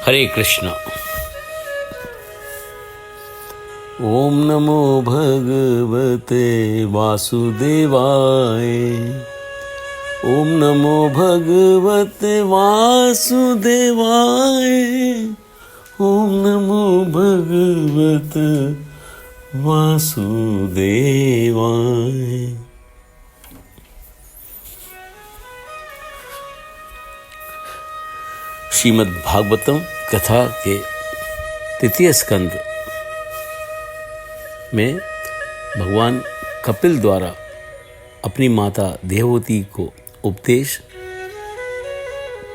हरे कृष्ण। ओम नमो भगवते वासुदेवाय। ओम नमो भगवते वासुदेवाय। ओम नमो भगवते वासुदेवाय। श्रीमद् भागवतम कथा के तृतीय स्कंद में भगवान कपिल द्वारा अपनी माता देवहूति को उपदेश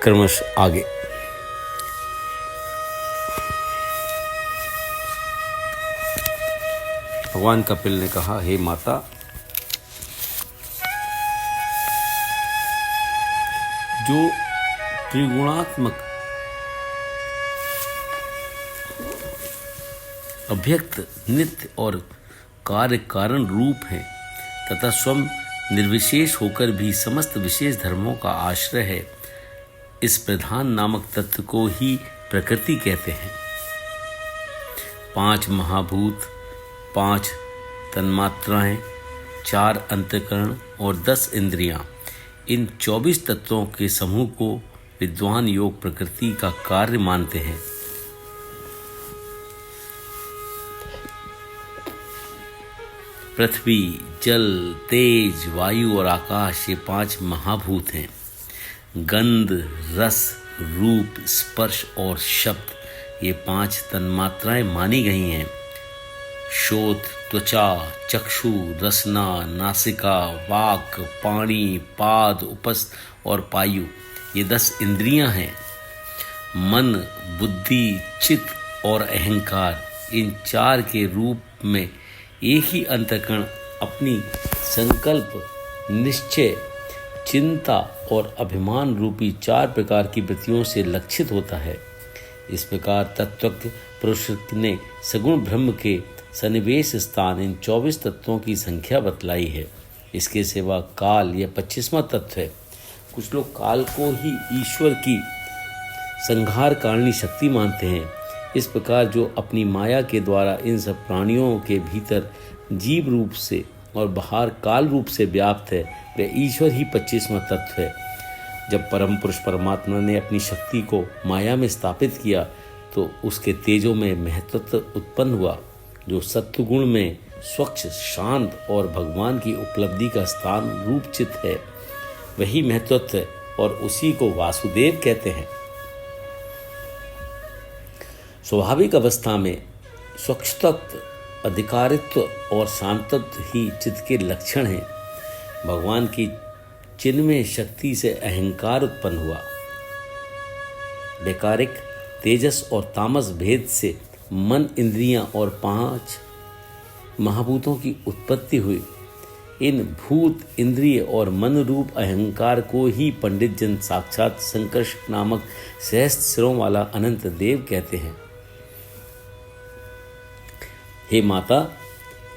क्रमश आगे। भगवान कपिल ने कहा, हे माता, जो त्रिगुणात्मक अव्यक्त नित्य और कार्य कारण रूप है तथा स्वयं निर्विशेष होकर भी समस्त विशेष धर्मों का आश्रय है, इस प्रधान नामक तत्व को ही प्रकृति कहते हैं। 5 महाभूत, 5 तन्मात्राएं, 4 अंतःकरण और 10 इंद्रियां, इन 24 तत्वों के समूह को विद्वान योग प्रकृति का कार्य मानते हैं। पृथ्वी, जल, तेज, वायु और आकाश, ये 5 महाभूत हैं। गंध, रस, रूप, स्पर्श और शब्द, ये 5 तन्मात्राएं मानी गई हैं। श्रोत, त्वचा, चक्षु, रसना, नासिका, वाक, पाणी, पाद, उपस्थ और पायु, ये 10 इंद्रियां हैं। मन, बुद्धि, चित्त और अहंकार, इन 4 के रूप में एक ही अंतःकरण अपनी संकल्प, निश्चय, चिंता और अभिमान रूपी 4 प्रकार की वृत्तियों से लक्षित होता है। इस प्रकार तत्वज्ञ पुरुष ने सगुण ब्रह्म के सन्निवेश स्थान इन 24 तत्वों की संख्या बतलाई है। इसके सिवा काल यह 25वां तत्व है। कुछ लोग काल को ही ईश्वर की संहार कारणी शक्ति मानते हैं। इस प्रकार जो अपनी माया के द्वारा इन सब प्राणियों के भीतर जीव रूप से और बाहर काल रूप से व्याप्त है, वह ईश्वर ही 25वां तत्व है। जब परम पुरुष परमात्मा ने अपनी शक्ति को माया में स्थापित किया तो उसके तेजों में महत्त्व उत्पन्न हुआ, जो सत्वगुण में स्वच्छ, शांत और भगवान की उपलब्धि का स्थान रूपचित है। वही महत्त्व है और उसी को वासुदेव कहते हैं। स्वाभाविक अवस्था में स्वच्छतत्व, अधिकारित्व और शांतत्व ही चित्त के लक्षण हैं। भगवान की चिन्मय शक्ति से अहंकार उत्पन्न हुआ। वैकारिक, तेजस और तामस भेद से मन, इंद्रियां और 5 महाभूतों की उत्पत्ति हुई। इन भूत, इंद्रिय और मन रूप अहंकार को ही पंडित जन साक्षात संकर्षक नामक सहस्त्र सिरों वाला अनंत देव कहते हैं। हे माता,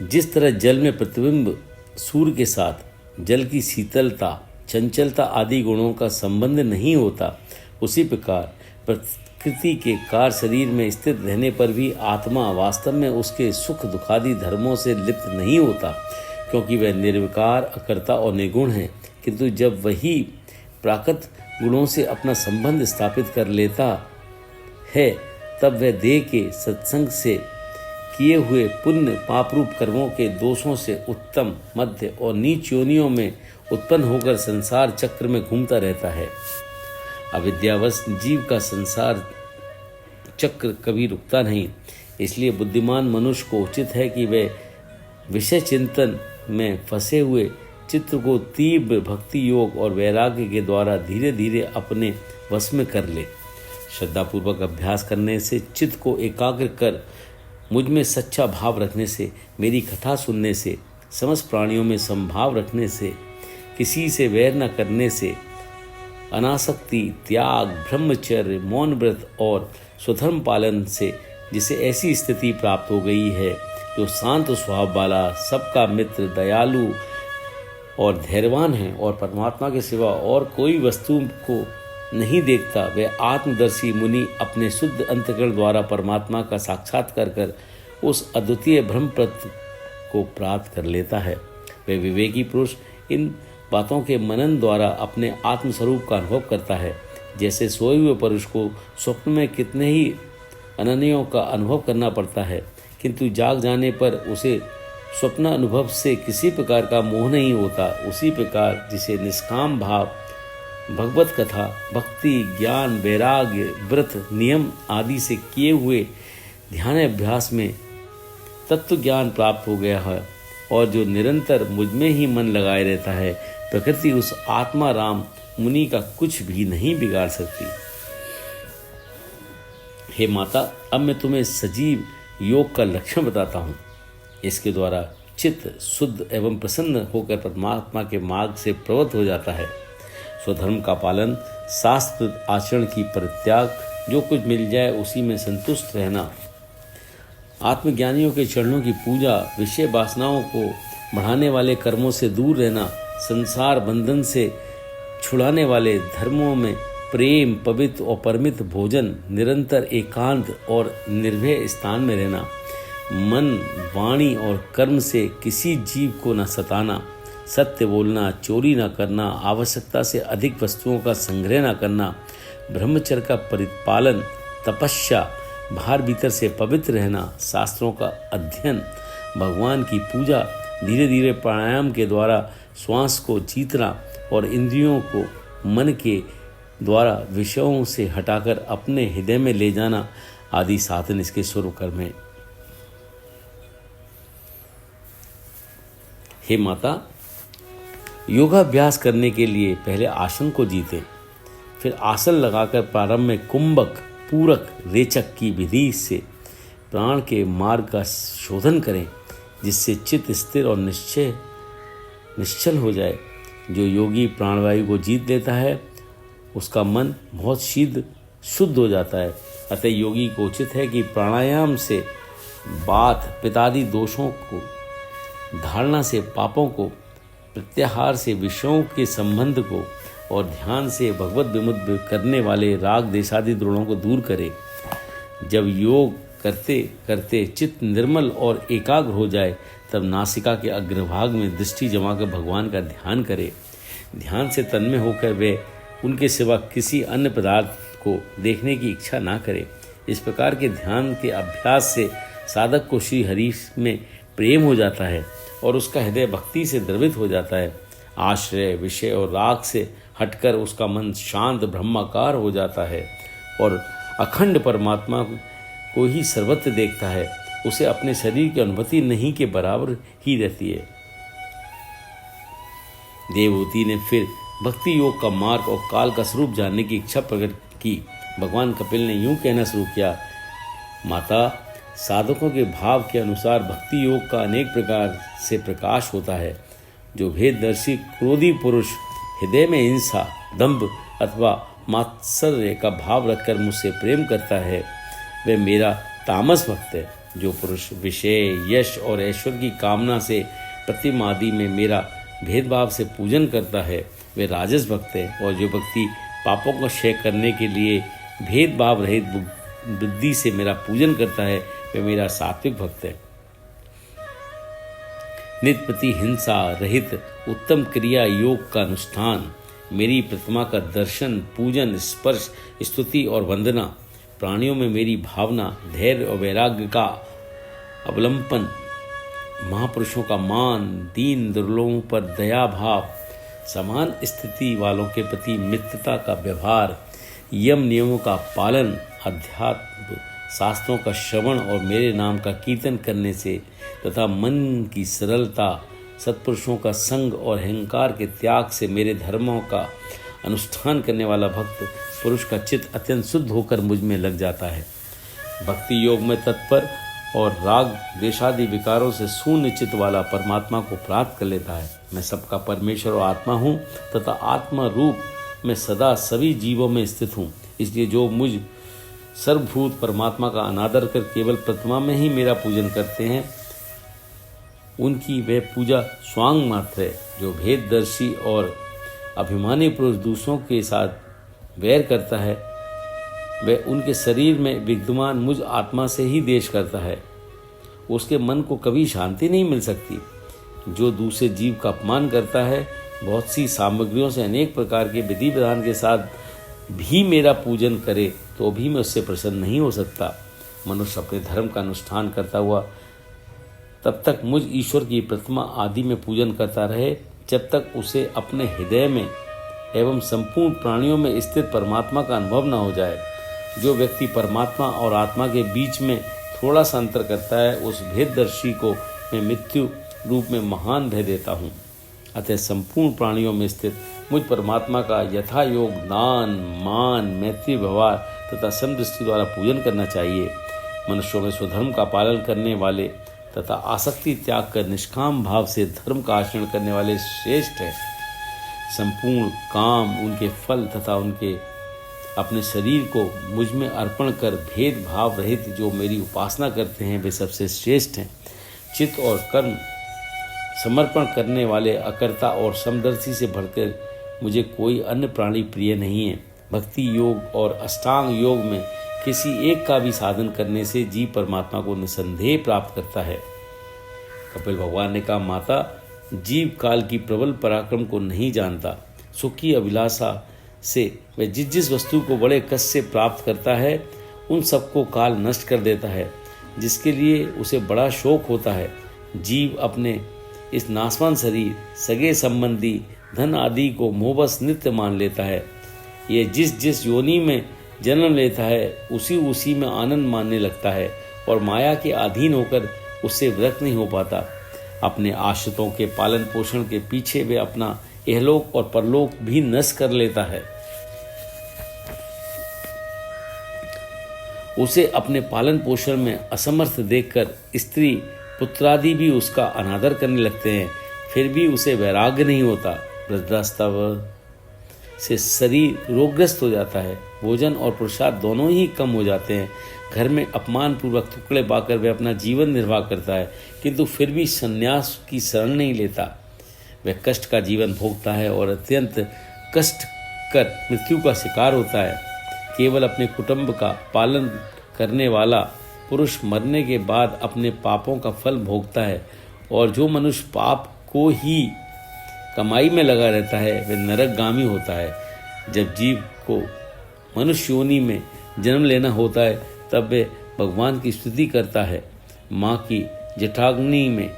जिस तरह जल में प्रतिबिंब सूर्य के साथ जल की शीतलता, चंचलता आदि गुणों का संबंध नहीं होता, उसी प्रकार प्रकृति के कार्य शरीर में स्थित रहने पर भी आत्मा वास्तव में उसके सुख दुखादि धर्मों से लिप्त नहीं होता, क्योंकि वह निर्विकार, अकर्ता और निर्गुण है। किंतु जब वही प्राकृत गुणों से अपना संबंध स्थापित कर लेता है, तब वह देह के सत्संग से किए हुए पुण्य पाप रूप कर्मों के दोषों से उत्तम, मध्य और नीच योनियों में उत्पन्न होकर संसार चक्र में घूमता रहता है। अविद्यावश जीव का संसार चक्र कभी रुकता नहीं। इसलिए बुद्धिमान मनुष्य को उचित है कि वह विषय चिंतन में फंसे हुए चित्त को तीव्र भक्ति योग और वैराग्य के द्वारा धीरे धीरे अपने वश में कर ले। श्रद्धापूर्वक अभ्यास करने से, चित्त को एकाग्र कर मुझ में सच्चा भाव रखने से, मेरी कथा सुनने से, समस्त प्राणियों में समभाव रखने से, किसी से वैर न करने से, अनासक्ति, त्याग, ब्रह्मचर्य, मौन व्रत और स्वधर्म पालन से जिसे ऐसी स्थिति प्राप्त हो गई है, जो शांत स्वभाव वाला, सबका मित्र, दयालु और धैर्यवान है और परमात्मा के सिवा और कोई वस्तु को नहीं देखता वह आत्मदर्शी मुनि अपने शुद्ध अंतःकरण द्वारा परमात्मा का साक्षात्कार कर उस अद्वितीय ब्रह्म तत्व को प्राप्त कर लेता है। वह विवेकी पुरुष इन बातों के मनन द्वारा अपने आत्मस्वरूप का अनुभव करता है। जैसे सोए हुए पुरुष को स्वप्न में कितने ही अनन्यों का अनुभव करना पड़ता है, किंतु जाग जाने पर उसे स्वप्न अनुभव से किसी प्रकार का मोह नहीं होता, उसी प्रकार जिसे निष्काम भाव, भगवत कथा, भक्ति, ज्ञान, वैराग्य, व्रत, नियम आदि से किए हुए ध्यान अभ्यास में तत्व ज्ञान प्राप्त हो गया है और जो निरंतर मुझ में ही मन लगाए रहता है, प्रकृति उस आत्मा राम मुनि का कुछ भी नहीं बिगाड़ सकती। हे माता, अब मैं तुम्हें सजीव योग का लक्षण बताता हूँ। इसके द्वारा चित्त शुद्ध एवं प्रसन्न होकर परमात्मा के मार्ग से प्रवृत्त हो जाता है। स्वधर्म का पालन, शास्त्र आचरण की परित्याग, जो कुछ मिल जाए उसी में संतुष्ट रहना, आत्मज्ञानियों के चरणों की पूजा, विषय वासनाओं को बढ़ाने वाले कर्मों से दूर रहना, संसार बंधन से छुड़ाने वाले धर्मों में प्रेम, पवित्र और परमित भोजन, निरंतर एकांत और निर्भय स्थान में रहना, मन, वाणी और कर्म से किसी जीव को न सताना, सत्य बोलना, चोरी न करना, आवश्यकता से अधिक वस्तुओं का संग्रह न करना, ब्रह्मचर्य का परिपालन, तपस्या, बाहर भीतर से पवित्र रहना, शास्त्रों का अध्ययन, भगवान की पूजा, धीरे धीरे प्राणायाम के द्वारा श्वास को जीतना और इंद्रियों को मन के द्वारा विषयों से हटाकर अपने हृदय में ले जाना आदि साधन इसके स्वरूप कर्म है। हे माता, योगाभ्यास करने के लिए पहले आसन को जीतें, फिर आसन लगाकर प्रारंभ में कुंभक, पूरक, रेचक की विधि से प्राण के मार्ग का शोधन करें, जिससे चित्त स्थिर और निश्चल हो जाए। जो योगी प्राणवायु को जीत लेता है उसका मन बहुत शीघ्र शुद्ध हो जाता है। अतः योगी को उचित है कि प्राणायाम से बात, पित्तादि दोषों को, धारणा से पापों को, प्रत्याहार से विषयों के संबंध को और ध्यान से भगवत विमुद्ध करने वाले राग देशादि द्रोणों को दूर करे। जब योग करते करते चित्त निर्मल और एकाग्र हो जाए तब नासिका के अग्रभाग में दृष्टि जमाकर भगवान का ध्यान करे। ध्यान से तन्मय होकर वे उनके सिवा किसी अन्य पदार्थ को देखने की इच्छा ना करे। इस प्रकार के ध्यान के अभ्यास से साधक को श्री हरि में प्रेम हो जाता है और उसका हृदय भक्ति से द्रवित हो जाता है। आश्रय, विषय और राग से हटकर उसका मन शांत ब्रह्माकार हो जाता है और अखंड परमात्मा को ही सर्वत्र देखता है। उसे अपने शरीर की अनुभूति नहीं के बराबर ही रहती है। देवहूति ने फिर भक्ति योग का मार्ग और काल का स्वरूप जानने की इच्छा प्रकट की। भगवान कपिल ने यूं कहना शुरू किया, माता, साधकों के भाव के अनुसार भक्ति योग का अनेक प्रकार से प्रकाश होता है। जो भेददर्शी क्रोधी पुरुष हृदय में हिंसा, दंभ अथवा मात्सर्य का भाव रखकर मुझसे प्रेम करता है वह मेरा तामस भक्त है। जो पुरुष विषय, यश और ऐश्वर्य की कामना से प्रतिमा आदि में मेरा भेदभाव से पूजन करता है वह राजस भक्त है। और जो व्यक्ति पापों का क्षय करने के लिए भेदभाव रहित बुद्धि से मेरा पूजन करता है वह मेरा सात्विक भक्त है। नित्य प्रति हिंसा रहित उत्तम क्रिया योग का अनुष्ठान, मेरी प्रतिमा का दर्शन, पूजन, स्पर्श, स्तुति और वंदना, प्राणियों में मेरी भावना, धैर्य और वैराग्य का अवलंबन, महापुरुषों का मान, दीन दुर्बलों पर दया भाव, समान स्थिति वालों के प्रति मित्रता का व्यवहार, यम नियमों का पालन, अध्यात्म शास्त्रों का श्रवण और मेरे नाम का कीर्तन करने से तथा मन की सरलता, सत्पुरुषों का संग और अहंकार के त्याग से मेरे धर्मों का अनुष्ठान करने वाला भक्त पुरुष का चित्त अत्यंत शुद्ध होकर मुझ में लग जाता है। भक्ति योग में तत्पर और राग द्वेषादि विकारों से शून्य चित्त वाला परमात्मा को प्राप्त कर लेता है। मैं सबका परमेश्वर और आत्मा हूँ तथा आत्मा रूप में सदा सभी जीवों में स्थित हूँ। इसलिए जो मुझ सर्वभूत परमात्मा का अनादर कर केवल प्रतिमा में ही मेरा पूजन करते हैं उनकी वह पूजा स्वांग मात्र है। जो भेददर्शी और अभिमानी पुरुष दूसरों के साथ वैर करता है वह उनके शरीर में विद्यमान मुझ आत्मा से ही द्वेष करता है। उसके मन को कभी शांति नहीं मिल सकती। जो दूसरे जीव का अपमान करता है, बहुत सी सामग्रियों से अनेक प्रकार के विधि विधान के साथ भी मेरा पूजन करे तो भी मैं उससे प्रसन्न नहीं हो सकता। मनुष्य अपने धर्म का अनुष्ठान करता हुआ तब तक मुझ ईश्वर की प्रतिमा आदि में पूजन करता रहे जब तक उसे अपने हृदय में एवं संपूर्ण प्राणियों में स्थित परमात्मा का अनुभव न हो जाए। जो व्यक्ति परमात्मा और आत्मा के बीच में थोड़ा सा अंतर करता है, उस भेददर्शी को मैं मृत्यु रूप में महान भय देता हूँ। अतः संपूर्ण प्राणियों में स्थित मुझ परमात्मा का यथा योग दान, मान, मैत्री व्यवहार तथा समदृष्टि द्वारा पूजन करना चाहिए। मनुष्यों में स्वधर्म का पालन करने वाले तथा आसक्ति त्याग कर निष्काम भाव से धर्म का आचरण करने वाले श्रेष्ठ हैं। संपूर्ण काम, उनके फल तथा उनके अपने शरीर को मुझ में अर्पण कर भेदभाव रहित जो मेरी उपासना करते हैं वे सबसे श्रेष्ठ हैं। चित्त और कर्म समर्पण करने वाले अकर्ता और समदर्शी से बढ़कर मुझे कोई अन्य प्राणी प्रिय नहीं है। भक्ति योग और अष्टांग योग में किसी एक का भी साधन करने से जीव परमात्मा को निसंदेह प्राप्त करता है। कपिल भगवान ने कहा, माता जीव काल की प्रबल पराक्रम को नहीं जानता। सुख की अभिलाषा से वह जिस वस्तु को बड़े कष्ट से प्राप्त करता है उन सबको काल नष्ट कर देता है, जिसके लिए उसे बड़ा शोक होता है। जीव अपने इस नासवान शरीर, सगे संबंधी, धन आदि को मोहबस नित्य मान लेता है। ये जिस योनि में जन्म लेता है उसी में आनंद मानने लगता है और माया के अधीन होकर उससे विरक्त नहीं हो पाता। अपने आश्रितों के पालन पोषण के पीछे वे अपना इहलोक और परलोक भी नष्ट कर लेता है। उसे अपने पालन पोषण में असमर्थ देखकर स्त्री पुत्रादि भी उसका अनादर करने लगते हैं, फिर भी उसे वैराग्य नहीं होता। वृद्धावस्था से शरीर रोगग्रस्त हो जाता है, भोजन और प्रसाद दोनों ही कम हो जाते हैं। घर में अपमान पूर्वक टुकड़े पाकर वह अपना जीवन निर्वाह करता है, किंतु फिर भी संन्यास की शरण नहीं लेता। वह कष्ट का जीवन भोगता है और अत्यंत कष्ट कर मृत्यु का शिकार होता है। केवल अपने कुटुंब का पालन करने वाला पुरुष मरने के बाद अपने पापों का फल भोगता है, और जो मनुष्य पाप को ही कमाई में लगा रहता है वह नरकगामी होता है। जब जीव को मनुष्य योनि में जन्म लेना होता है तब वे भगवान की स्तुति करता है। माँ की जठाग्नि में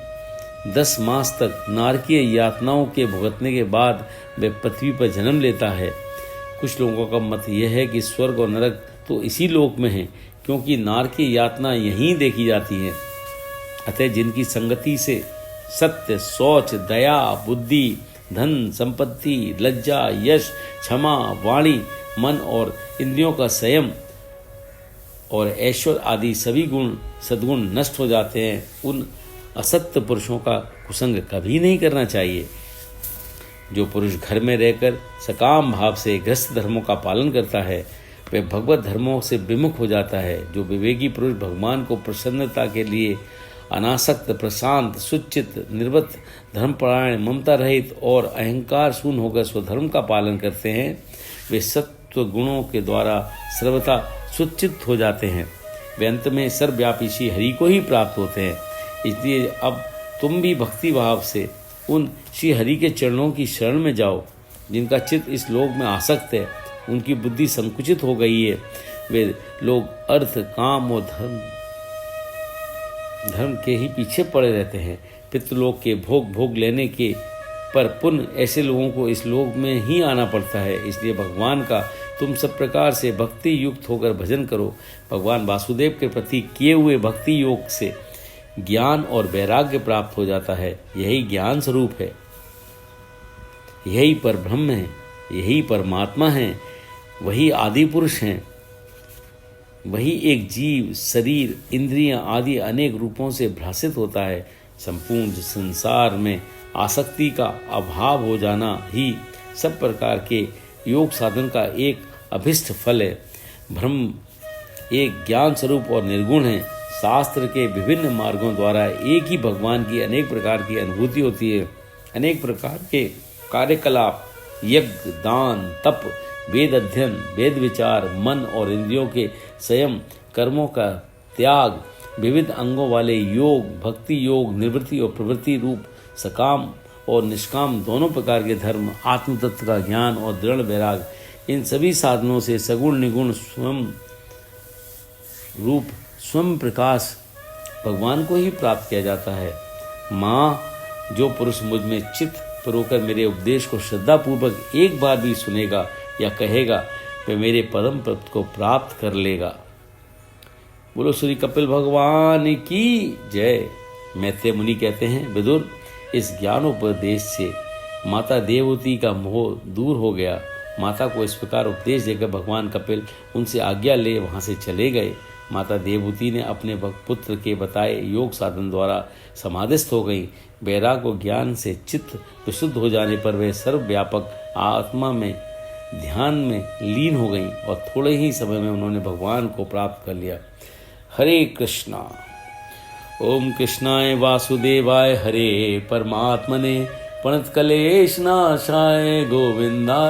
10 मास तक नारकीय यातनाओं के भुगतने के बाद वह पृथ्वी पर जन्म लेता है। कुछ लोगों का मत यह है कि स्वर्ग और नरक तो इसी लोक में है, क्योंकि नारकीय यातना यहीं देखी जाती है। अतः जिनकी संगति से सत्य, शौच, दया, बुद्धि, धन, संपत्ति, लज्जा, यश, क्षमा, वाणी, मन और इंद्रियों का संयम और ऐश्वर्य आदि सभी गुण सद्गुण नष्ट हो जाते हैं, उन असत्य पुरुषों का कुसंग कभी नहीं करना चाहिए। जो पुरुष घर में रहकर सकाम भाव से गृहस्थ धर्मों का पालन करता है वह भगवत धर्मों से विमुख हो जाता है। जो विवेकी पुरुष भगवान को प्रसन्नता के लिए अनासक्त, प्रशांत, सुचित, निर्वत, धर्मपरायण, ममता रहित और अहंकार शून्य होकर स्वधर्म का पालन करते हैं, वे सत्व गुणों के द्वारा सर्वथा सुचित हो जाते हैं। वे अंत में सर्वव्यापी श्री हरि को ही प्राप्त होते हैं। इसलिए अब तुम भी भक्ति भाव से उन श्री हरि के चरणों की शरण में जाओ। जिनका चित्त इस लोक में आसक्त है, उनकी बुद्धि संकुचित हो गई है, वे लोग अर्थ, काम और धर्म के ही पीछे पड़े रहते हैं। पितृलोक के भोग लेने के पर पुण्य ऐसे लोगों को इस लोक में ही आना पड़ता है। इसलिए भगवान का तुम सब प्रकार से भक्ति युक्त होकर भजन करो। भगवान वासुदेव के प्रति किए हुए भक्ति योग से ज्ञान और वैराग्य प्राप्त हो जाता है। यही ज्ञान स्वरूप है, यही पर ब्रह्म है, यही परमात्मा है, वही आदि पुरुष हैं। वही एक जीव शरीर, इंद्रियां आदि अनेक रूपों से भ्रासित होता है। संपूर्ण संसार में आसक्ति का अभाव हो जाना ही सब प्रकार के योग साधन का एक अभिष्ट फल है। ब्रह्म एक ज्ञान स्वरूप और निर्गुण है। शास्त्र के विभिन्न मार्गों द्वारा एक ही भगवान की अनेक प्रकार की अनुभूति होती है। अनेक प्रकार के कार्यकलाप, यज्ञ, दान, तप, वेद अध्ययन, वेद विचार, मन और इंद्रियों के संयम, कर्मों का त्याग, विविध अंगों वाले योग, भक्ति योग, निवृत्ति और प्रवृत्ति रूप सकाम और निष्काम दोनों प्रकार के धर्म, आत्म तत्व का ज्ञान और दृढ़ वैराग, इन सभी साधनों से सगुण निगुण स्वयं रूप स्वयं प्रकाश भगवान को ही प्राप्त किया जाता है। माँ, जो पुरुष मुझ में चित्त परोकर मेरे उपदेश को श्रद्धापूर्वक एक बार भी सुनेगा या कहेगा, वह मेरे परम पद को प्राप्त कर लेगा। बोलो श्री कपिल भगवान की जय। मैत्रेय मुनि कहते हैं, विदुर, इस ज्ञानोपदेश से माता देवहूति का मोह दूर हो गया। माता को इस प्रकार उपदेश देकर भगवान कपिल उनसे आज्ञा ले वहां से चले गए। माता देवहूति ने अपने पुत्र के बताए योग साधन द्वारा समाधिस्थ हो गई। वैराग और ज्ञान से चित्त विशुद्ध हो जाने पर वे सर्वव्यापक आत्मा में ध्यान में लीन हो गईं और थोड़े ही समय में उन्होंने भगवान को प्राप्त कर लिया। हरे कृष्णा। ओम कृष्णाय वासुदेवाय हरे परमात्मने प्रणतक्लेश नाशाय गोविंदाय